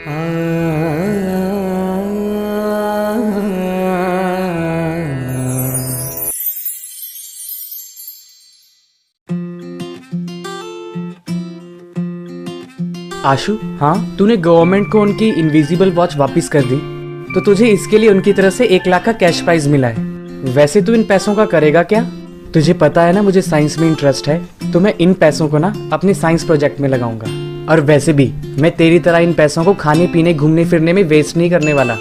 आशु, हाँ, तूने गवर्नमेंट को उनकी इनविजिबल वॉच वापस कर दी तो तुझे इसके लिए उनकी तरफ से 1 लाख का कैश प्राइज मिला है। वैसे तू इन पैसों का करेगा क्या? तुझे पता है ना मुझे साइंस में इंटरेस्ट है, तो मैं इन पैसों को ना अपने साइंस प्रोजेक्ट में लगाऊंगा। और वैसे भी मैं तेरी तरह इन पैसों को खाने पीने घूमने फिरने में वेस्ट नहीं करने वाला।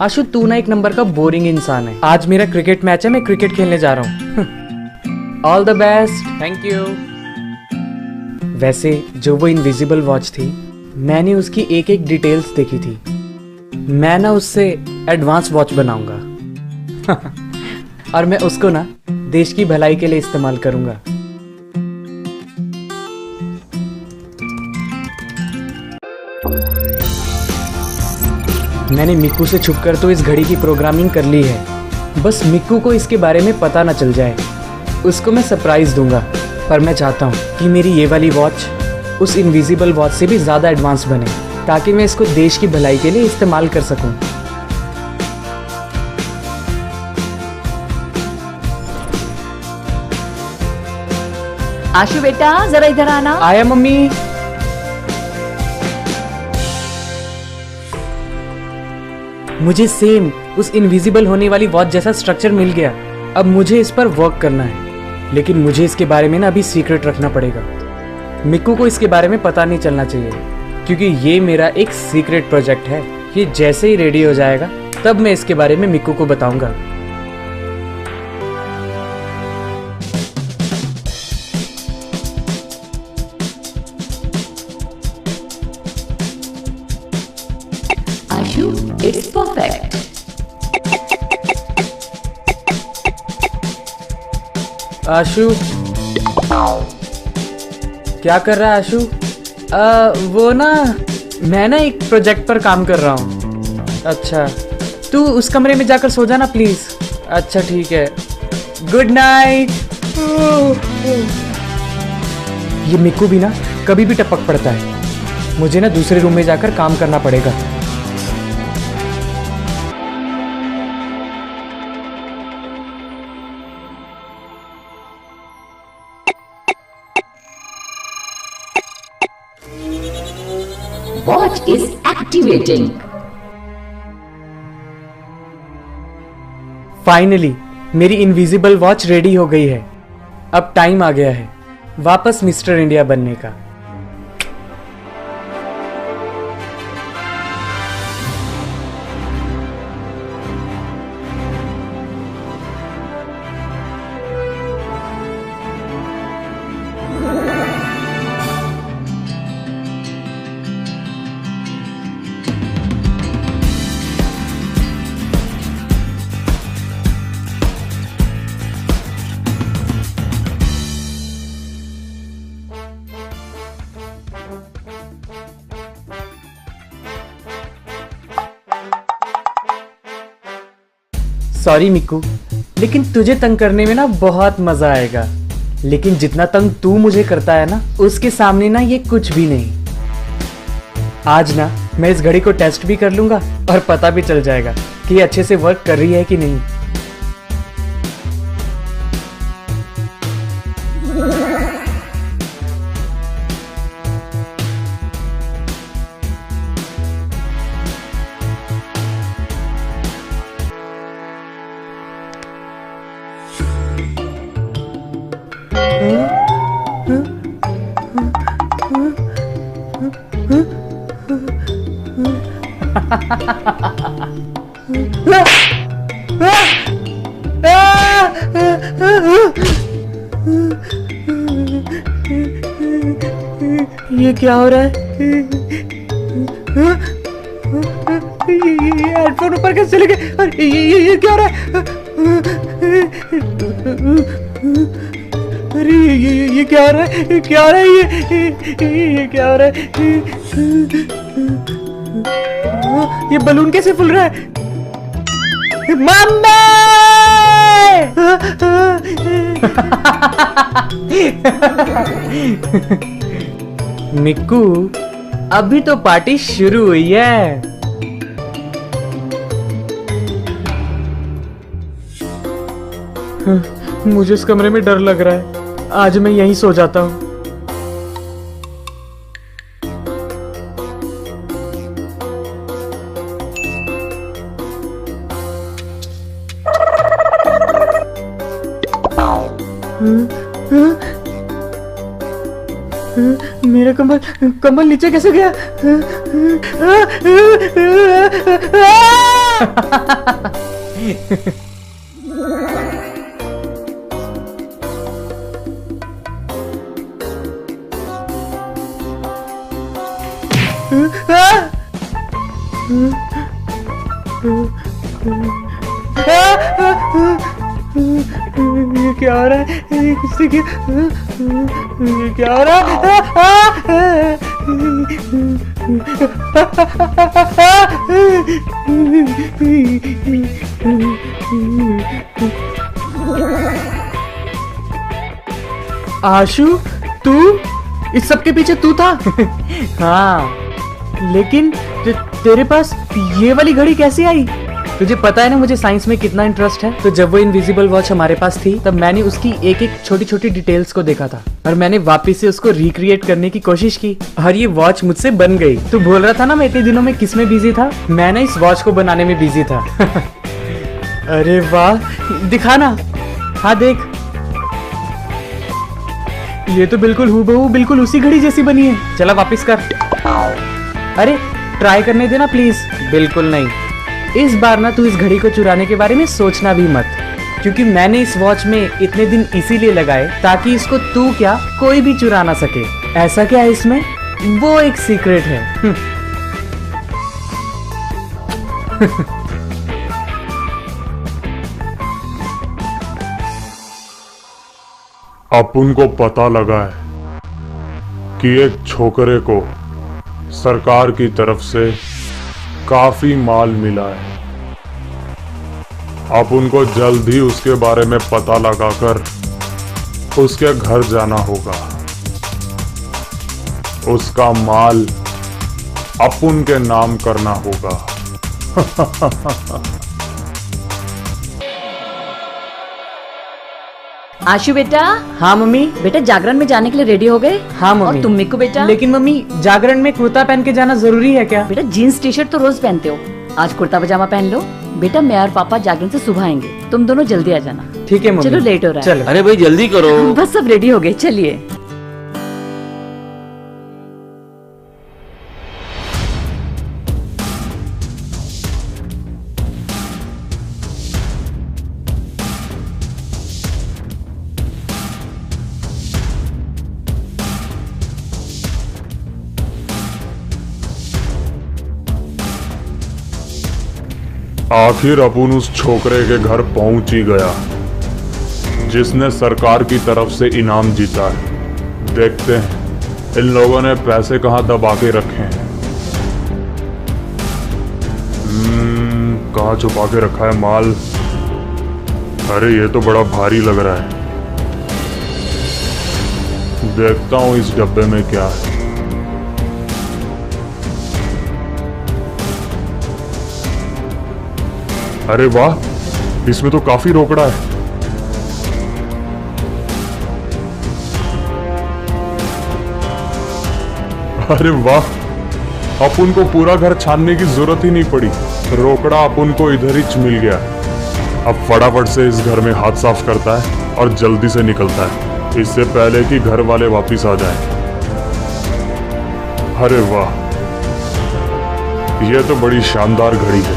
आशु, तू ना एक नंबर का बोरिंग इंसान है। आज मेरा क्रिकेट मैच है, मैं क्रिकेट खेलने जा रहा हूँ। All the best. Thank you. वैसे जो वो इनविजिबल वॉच थी, मैंने उसकी एक एक डिटेल्स देखी थी। मैं ना उससे एडवांस वॉच बनाऊंगा। और मैं उसको ना देश की भलाई के लिए इस्तेमाल करूंगा। मैंने मिक्कू से छुपकर तो इस घड़ी की प्रोग्रामिंग कर ली है, बस मिक्कू को इसके बारे में पता ना चल जाए। उसको मैं सरप्राइज दूंगा, पर मैं चाहता हूँ कि मेरी ये वाली वॉच उस इनविजिबल वॉच से भी ज़्यादा एडवांस बने, ताकि मैं इसको देश की भलाई के लिए इस्तेमाल कर सकूं। आशु बेटा, जरा इधर आना। आया मम्मी। मुझे सेम उस इनविजिबल होने वाली वॉच जैसा स्ट्रक्चर मिल गया। अब मुझे इस पर वर्क करना है, लेकिन मुझे इसके बारे में ना अभी सीक्रेट रखना पड़ेगा। मिक्कू को इसके बारे में पता नहीं चलना चाहिए, क्योंकि ये मेरा एक सीक्रेट प्रोजेक्ट है। ये जैसे ही रेडी हो जाएगा तब मैं इसके बारे में मिक्कू को बताऊंगा। आशु, इट्स परफेक्ट। आशु, क्या कर रहा है आशु? वो ना मैं ना एक प्रोजेक्ट पर काम कर रहा हूँ। अच्छा, तू उस कमरे में जाकर सो जाना प्लीज। अच्छा ठीक है, गुड नाइट। ये मिक्कू भी ना कभी भी टपक पड़ता है। मुझे ना दूसरे रूम में जाकर काम करना पड़ेगा। Watch is activating. फाइनली मेरी इनविजिबल वॉच रेडी हो गई है। अब टाइम आ गया है वापस मिस्टर इंडिया बनने का। सॉरी मिक्कू, लेकिन तुझे तंग करने में ना बहुत मजा आएगा। लेकिन जितना तंग तू मुझे करता है ना, उसके सामने ना ये कुछ भी नहीं। आज ना मैं इस घड़ी को टेस्ट भी कर लूंगा और पता भी चल जाएगा कि ये अच्छे से वर्क कर रही है कि नहीं। ये क्या हो रहा है? हेडफोन ऊपर कैसे चले गए? अरे ये क्या हो रहा है? अरे ये क्या हो रहा है? क्या हो रहा है? ये क्या हो रहा है? ये बलून कैसे फूल रहा है? मम्मी! मिक्कू, अभी तो पार्टी शुरू हुई है। मुझे इस कमरे में डर लग रहा है। आज मैं यहीं सो जाता हूँ। मेरा कंबल कंबल नीचे कैसे गया? ये क्या हो रहा है? ये किससे क्या? ये क्या हो रहा है? आशु, तू इस सब के पीछे तू था? हाँ, लेकिन तेरे पास ये वाली घड़ी कैसे आई? तुझे पता है ना मुझे साइंस में कितना इंटरेस्ट है। तो जब वो इनविजिबल वॉच हमारे पास थी तब मैंने उसकी एक एक छोटी छोटी डिटेल्स को देखा था और मैंने वापस से उसको रिक्रिएट करने की कोशिश की और ये वॉच मुझसे बन गई। तू बोल रहा था ना मैं इतने दिनों में किस में बिजी था? मैं ना इस वॉच को बनाने में बिजी था। अरे वाह, दिखाना। हाँ देख, ये तो बिल्कुल हूबहू बिल्कुल उसी घड़ी जैसी बनी है। चला वापस कर। अरे ट्राई करने देना प्लीज। बिल्कुल नहीं, इस बार ना तू इस घड़ी को चुराने के बारे में सोचना भी मत, क्योंकि मैंने इस वॉच में इतने दिन इसीलिए लगाए ताकि इसको तू क्या कोई भी चुरा ना सके। ऐसा क्या है इसमें? वो एक सीक्रेट है। अपन को पता लगा है कि एक छोकरे को सरकार की तरफ से काफी माल मिला है। अब उनको जल्द ही उसके बारे में पता लगाकर उसके घर जाना होगा। उसका माल अपन के नाम करना होगा। आशु बेटा। हाँ मम्मी। बेटा जागरण में जाने के लिए रेडी हो गए? हाँ मम्मी। और तुम मिक्कू बेटा? लेकिन मम्मी, जागरण में कुर्ता पहन के जाना जरूरी है क्या? बेटा जीन्स टी शर्ट तो रोज पहनते हो, आज कुर्ता पजामा पहन लो। बेटा मैं और पापा जागरण से सुबह आएंगे, तुम दोनों जल्दी आ जाना। ठीक है मम्मी। चलो लेट हो रहा है। चलो। अरे भाई जल्दी करो। बस सब रेडी हो गए, चलिए। आखिर अपन उस छोकरे के घर पहुंच ही गया जिसने सरकार की तरफ से इनाम जीता है। देखते हैं इन लोगों ने पैसे कहां दबा के रखे हैं। कहां छुपा के रखा है माल? अरे ये तो बड़ा भारी लग रहा है। देखता हूं इस डब्बे में क्या है। अरे वाह, इसमें तो काफी रोकड़ा है। अरे वाह, अपन को पूरा घर छानने की जरूरत ही नहीं पड़ी। रोकड़ा अपन को इधर ही मिल गया। अब फटाफट से इस घर में हाथ साफ करता है और जल्दी से निकलता है, इससे पहले कि घर वाले वापिस आ जाएं। अरे वाह, यह तो बड़ी शानदार घड़ी है।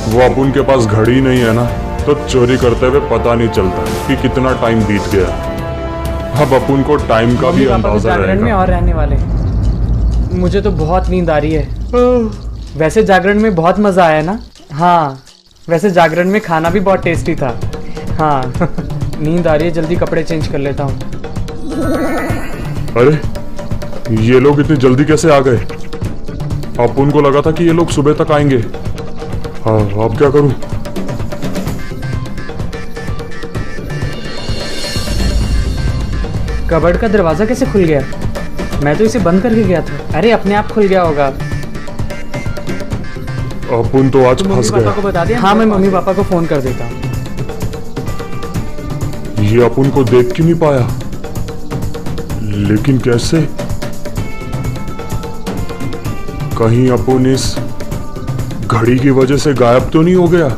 वो अपन के पास घड़ी नहीं है ना, तो चोरी करते हुए पता नहीं चलता कि कितना टाइम बीत गया। अब अपन को टाइम का भी अंदाजा जागरण में रहेगा। और रहने वाले। मुझे तो बहुत नींद आ रही है। वैसे जागरण में बहुत मजा आया ना? हाँ, वैसे जागरण में खाना भी बहुत टेस्टी था। हाँ। नींद आ रही है, जल्दी कपड़े चेंज कर लेता हूँ। अरे ये लोग इतनी जल्दी कैसे आ गए? अपन को लगा था कि ये लोग सुबह तक आएंगे। हाँ, अब क्या करूं? कबर्ड का दरवाजा कैसे खुल गया? मैं तो इसे बंद करके गया था। अरे अपने आप खुल गया होगा। अपन तो आज फंस पापा को गए। बता दिया? हाँ, मैं मम्मी पापा को फोन कर देता हूँ। ये अपन को देख क्यों नहीं पाया? लेकिन कैसे? कहीं अपन इस घड़ी की वजह से गायब तो नहीं हो गया?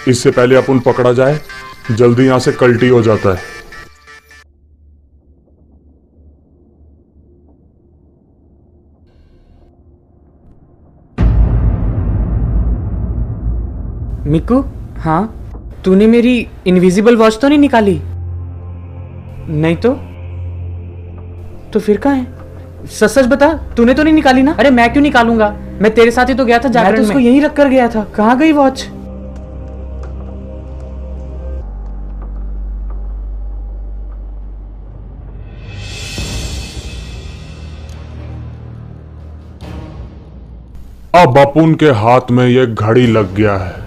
इससे पहले अपन पकड़ा जाए, जल्दी यहां से कल्टी हो जाता है। मिक्कू, हाँ, तूने मेरी इनविजिबल वॉच तो नहीं निकाली? नहीं तो फिर कहाँ है? सच सच बता, तूने तो नहीं निकाली ना? अरे मैं क्यों निकालूंगा? मैं तेरे साथ ही तो गया था जागरण में। मैं तो उसको यहीं रख कर गया था। कहाँ गई वॉच? अब अपन के हाथ में ये घड़ी लग गया है।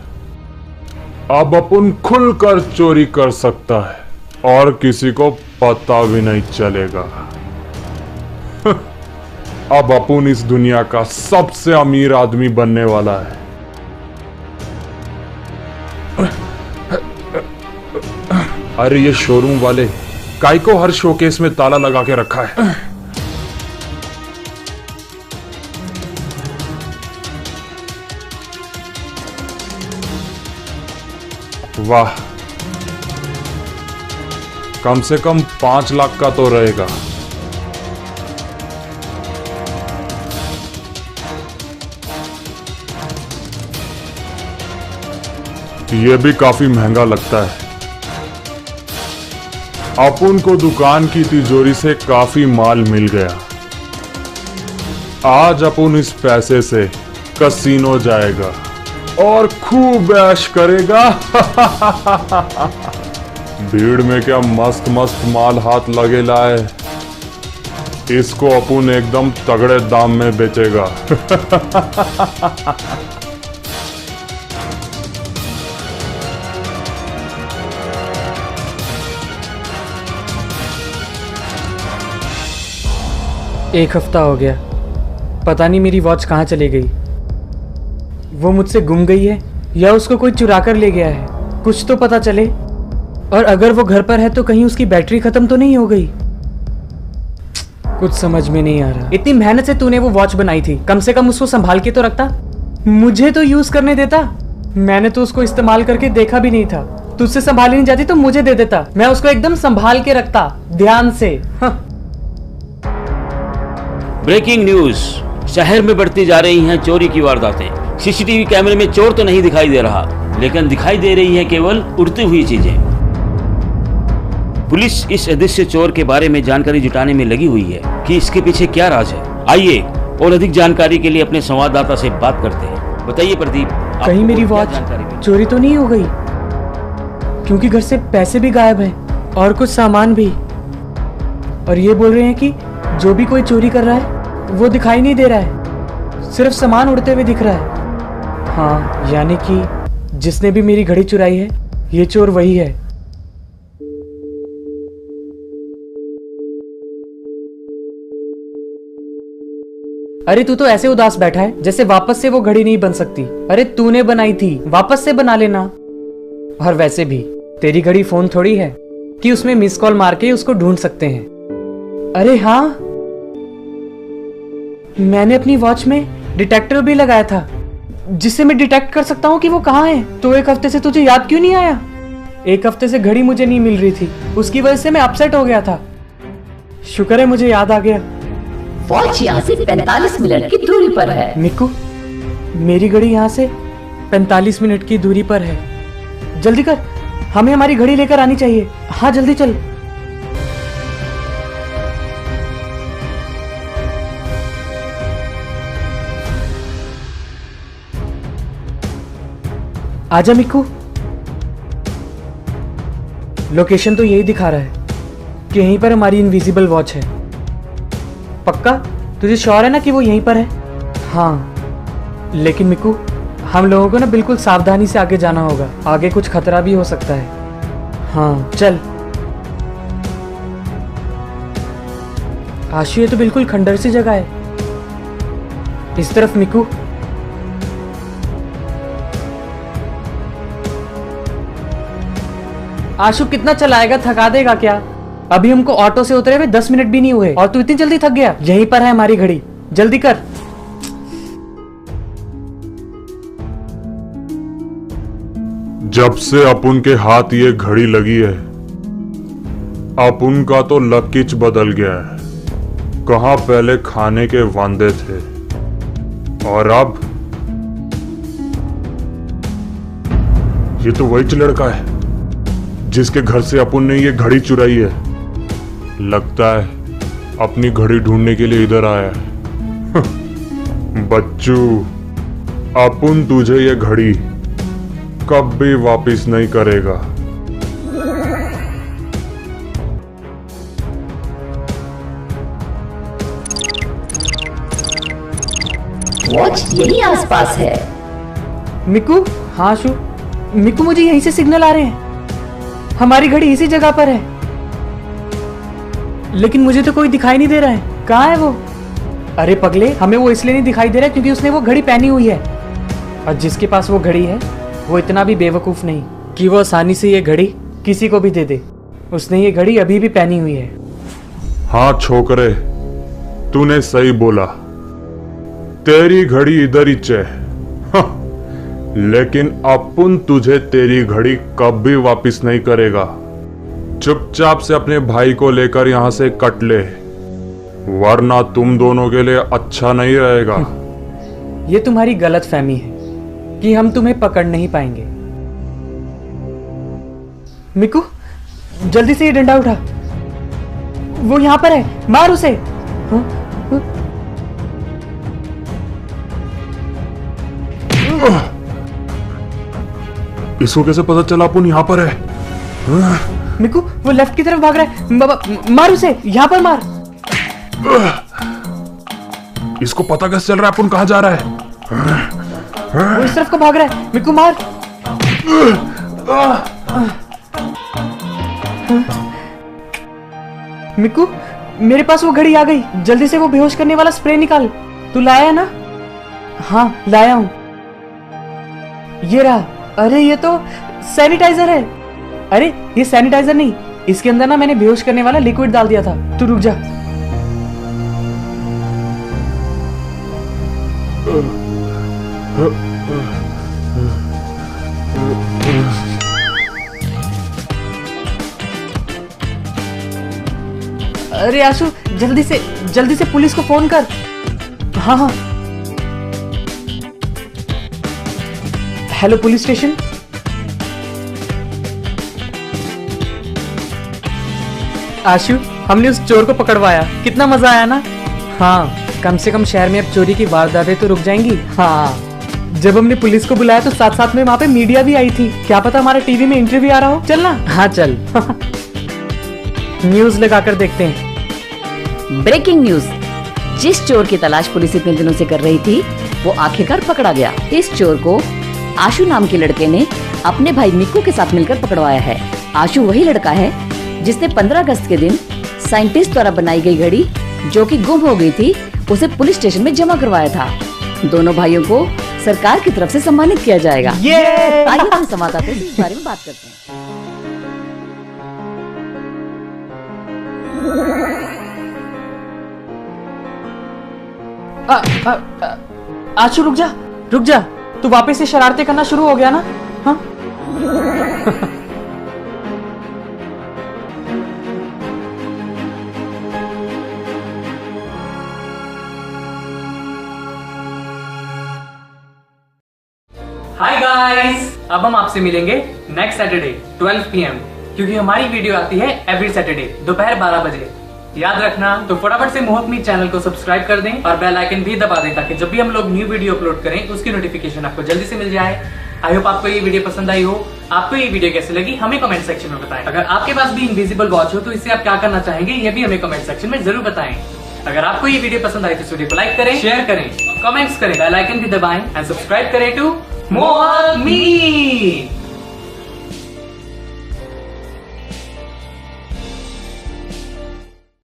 अब अपन खुलकर चोरी कर सकता है और किसी को पता भी नहीं चलेगा। अब अपन इस दुनिया का सबसे अमीर आदमी बनने वाला है। अरे ये शोरूम वाले काई को हर शोकेस में ताला लगा के रखा है। वाह, कम से कम 5 लाख का तो रहेगा। ये भी काफी महंगा लगता है। अपन को दुकान की तिजोरी से काफी माल मिल गया। आज अपन इस पैसे से कसीनो जाएगा और खूब ऐश करेगा। भीड़ में क्या मस्त मस्त माल हाथ लगे लाए। इसको अपन एकदम तगड़े दाम में बेचेगा। एक हफ्ता हो गया, पता नहीं मेरी वॉच कहाँ चली गई। वो मुझसे गुम गई है या उसको कोई चुरा कर ले गया है, कुछ तो पता चले। और अगर वो घर पर है तो कहीं उसकी बैटरी खत्म तो नहीं हो गई। कुछ समझ में नहीं आ रहा। इतनी मेहनत से तूने वो वॉच बनाई थी, कम से कम उसको संभाल के तो रखता, मुझे तो यूज करने देता। मैंने तो उसको इस्तेमाल करके देखा भी नहीं था। तुझसे संभाली नहीं जाती तो मुझे दे देता, मैं उसको एकदम संभाल के रखता ध्यान से। ब्रेकिंग न्यूज, शहर में बढ़ती जा रही हैं चोरी की वारदातें। सीसीटीवी कैमरे में चोर तो नहीं दिखाई दे रहा, लेकिन दिखाई दे रही है केवल उड़ती हुई चीजें। पुलिस इस अदृश्य चोर के बारे में जानकारी जुटाने में लगी हुई है कि इसके पीछे क्या राज है। आइए और अधिक जानकारी के लिए अपने संवाददाता से बात करते हैं। बताइए प्रदीप, कहीं मेरी वॉच चोरी तो नहीं हो गई? क्योंकि घर से पैसे भी गायब हैं और कुछ सामान भी। और ये बोल रहे हैं कि जो भी कोई चोरी कर रहा है वो दिखाई नहीं दे रहा है, सिर्फ सामान उड़ते हुए दिख रहा है। हाँ, यानी कि जिसने भी मेरी घड़ी चुराई है ये चोर वही है। अरे तू तो ऐसे उदास बैठा है जैसे वापस से वो घड़ी नहीं बन सकती। अरे तूने बनाई थी, वापस से बना लेना। और वैसे भी तेरी घड़ी फोन थोड़ी है कि उसमें मिस कॉल मार के उसको ढूंढ सकते हैं। अरे हाँ, मैंने अपनी वॉच में डिटेक्टर भी लगाया था जिससे मैं डिटेक्ट कर सकता हूँ कि वो कहाँ है। तो एक हफ्ते से तुझे याद क्यों नहीं आया? एक हफ्ते से घड़ी मुझे नहीं मिल रही थी, उसकी वजह से मैं अपसेट हो गया था। शुक्र है मुझे याद आ गया। वॉच यहाँ से 45 मिनट की दूरी पर है। मिक्कू, मेरी घड़ी यहाँ से 45 मिनट की दूरी पर है। जल्दी कर, हमें हमारी घड़ी लेकर आनी चाहिए। हाँ जल्दी चल। आजा मिक्कू। लोकेशन तो यही दिखा रहा है कि यहीं पर हमारी इनविजिबल वॉच है। पक्का? तुझे श्योर है ना कि वो यहीं पर है? हाँ, लेकिन मिक्कू हम लोगों को ना बिल्कुल सावधानी से आगे जाना होगा, आगे कुछ खतरा भी हो सकता है। हाँ चल। आशु, ये तो बिल्कुल खंडर सी जगह है। इस तरफ मिकू। आशु, कितना चलाएगा, थका देगा क्या? अभी हमको ऑटो से उतरे हुए 10 मिनट भी नहीं हुए और तू इतनी जल्दी थक गया। यहीं पर है हमारी घड़ी, जल्दी कर। जब से अपुन के हाथ ये घड़ी लगी है, अपुन का तो लकीच बदल गया है। कहां पहले खाने के वांदे थे और अब ये तो वही लड़का है जिसके घर से अपुन ने ये घड़ी चुराई है। लगता है अपनी घड़ी ढूंढने के लिए इधर आया है। बच्चू, अपुन तुझे ये घड़ी कब भी वापस नहीं करेगा। वॉच यही आसपास है। मिकू। हाँ आशु। मिकू, मुझे यहीं से सिग्नल आ रहे हैं। हमारी घड़ी इसी जगह पर है, लेकिन मुझे तो कोई दिखाई नहीं दे रहा है। कहाँ है वो? अरे पगले, हमें वो इसलिए नहीं दिखाई दे रहा है क्योंकि उसने वो घड़ी पहनी हुई है, और जिसके पास वो घड़ी है वो इतना भी बेवकूफ नहीं कि वो आसानी से ये घड़ी किसी को भी दे दे। उसने ये घड़ी अभी भी पहनी हुई है। हाँ छोकरे, तूने सही बोला। तेरी घड़ी इधर ही है। हाँ, लेकिन अपुन तुझे तेरी घड़ी कब भी वापस नहीं करेगा। चुपचाप से अपने भाई को लेकर यहां से कट ले, वरना तुम दोनों के लिए अच्छा नहीं रहेगा। ये तुम्हारी गलत फहमी है कि हम तुम्हें पकड़ नहीं पाएंगे। मिकू, जल्दी से ये डंडा उठा। वो यहां पर है, मार उसे। हाँ? इसको कैसे पता चला अपुन यहाँ पर है? मिकू, वो लेफ्ट की तरफ भाग रहा है। मार उसे, यहां पर मार। इसको पता कैसे चल रहा है अपुन कहाँ जा रहा है? वो इस तरफ को भाग रहा है। मिकू मार। मिकू, मेरे पास वो घड़ी आ गई। जल्दी से वो बेहोश करने वाला स्प्रे निकाल। तू लाया है ना? हाँ, लाया हूं। ये रहा। अरे ये तो सैनिटाइजर है। अरे ये सैनिटाइजर नहीं, इसके अंदर ना मैंने बेहोश करने वाला लिक्विड डाल दिया था। तू रुक जा। अरे आशु, जल्दी से पुलिस को फोन कर। हाँ हाँ। Hello police station. आशु, हमने उस चोर को पकड़वाया। कितना मजा आया ना? हाँ, कम से कम शहर में अब चोरी की वारदातें तो रुक जाएंगी। हाँ, जब हमने पुलिस को बुलाया तो साथ साथ में वहाँ पे मीडिया भी आई थी। क्या पता हमारा टीवी में इंटरव्यू आ रहा हो। चल ना। हाँ चल। न्यूज लगाकर देखते हैं। Breaking news. जिस चोर की तलाश पुलिस इतने दिनों से कर रही थी, वो आखिरकार पकड़ा गया। इस चोर को आशु नाम के लड़के ने अपने भाई मिक्कू के साथ मिलकर पकड़वाया है। आशु वही लड़का है जिसने 15 अगस्त के दिन साइंटिस्ट द्वारा बनाई गई घड़ी, जो कि गुम हो गई थी, उसे पुलिस स्टेशन में जमा करवाया था। दोनों भाइयों को सरकार की तरफ से सम्मानित किया जाएगा। आइए हम संवाददाता से इस बारे में बात करते हैं। आशु रुक जा। तू वापस से शरारतें करना शुरू हो गया ना? हाँ? हाय गाइस, अब हम आपसे मिलेंगे नेक्स्ट सैटरडे 12 PM, क्योंकि हमारी वीडियो आती है एवरी सैटरडे दोपहर 12 बजे। याद रखना, तो फटाफट से मोहक मीट चैनल को सब्सक्राइब कर दें और बेल आइकन भी दबा दें, ताकि जब भी हम लोग न्यू वीडियो अपलोड करें उसकी नोटिफिकेशन आपको जल्दी से मिल जाए। आई होप आपको ये वीडियो पसंद आई हो। आपको ये वीडियो कैसे लगी हमें कमेंट सेक्शन में बताएं। अगर आपके पास भी इनविजिबल वॉच हो तो इससे आप क्या करना चाहेंगे ये भी हमें कमेंट सेक्शन में जरूर बताएं। अगर आपको ये वीडियो पसंद आई तो इस वीडियो को लाइक करें, शेयर करें, कमेंट्स करें, बेल आइकन भी दबाएं एंड सब्सक्राइब करें टू मोहक मीट।